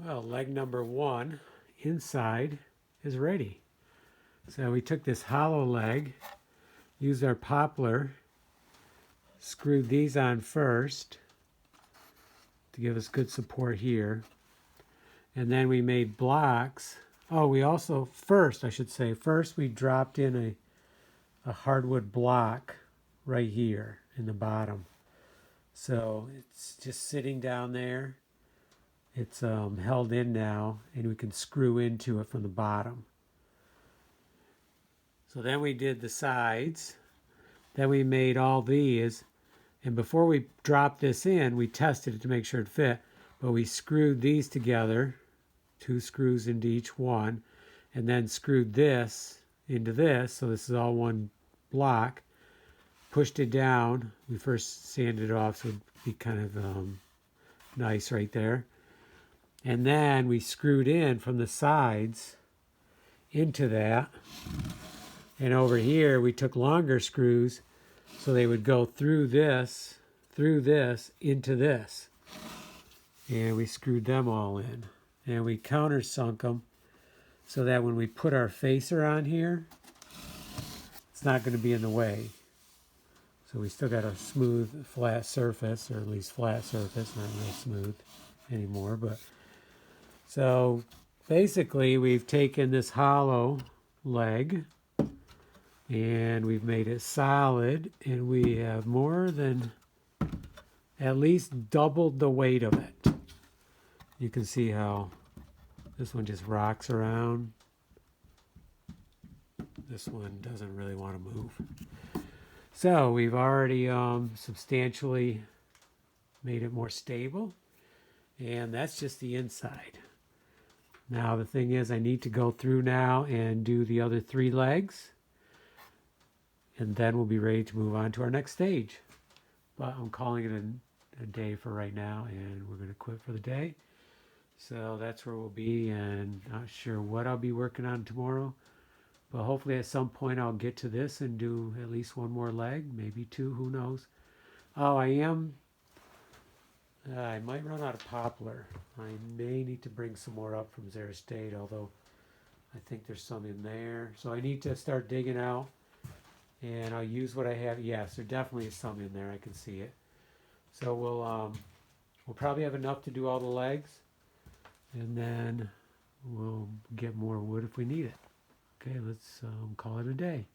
Well, leg number 1 inside is ready. So we took this hollow leg, used our poplar, screwed these on first to give us good support here. And then we made blocks. Oh, we also, first we dropped in a hardwood block right here in the bottom. So it's just sitting down there. It's held in now, and we can screw into it from the bottom. So then we did the sides. Then we made all these. And before we dropped this in, we tested it to make sure it fit. But we screwed these together, 2 screws into each one, and then screwed this into this. So this is all one block. Pushed it down. We first sanded it off so it'd be kind of nice right there. And then we screwed in from the sides into that. And over here we took longer screws so they would go through this, into this. And we screwed them all in. And we countersunk them so that when we put our facer on here, it's not going to be in the way. So we still got a smooth, flat surface, or at least flat surface, not real smooth anymore. But so basically we've taken this hollow leg and we've made it solid, and we have more than at least doubled the weight of it. You can see how this one just rocks around. This one doesn't really want to move. So we've already substantially made it more stable, and that's just the inside. Now the thing is, I need to go through now and do the other 3 legs, and then we'll be ready to move on to our next stage. But I'm calling it a day for right now, and we're going to quit for the day. So that's where we'll be, and not sure what I'll be working on tomorrow. But hopefully at some point I'll get to this and do at least 1 more leg, maybe 2, who knows. Oh, I might run out of poplar. I may need to bring some more up from Zehr Estate, although I think there's some in there. So I need to start digging out, and I'll use what I have. Yes, there definitely is some in there. I can see it. So we'll probably have enough to do all the legs, and then we'll get more wood if we need it. Okay, let's call it a day.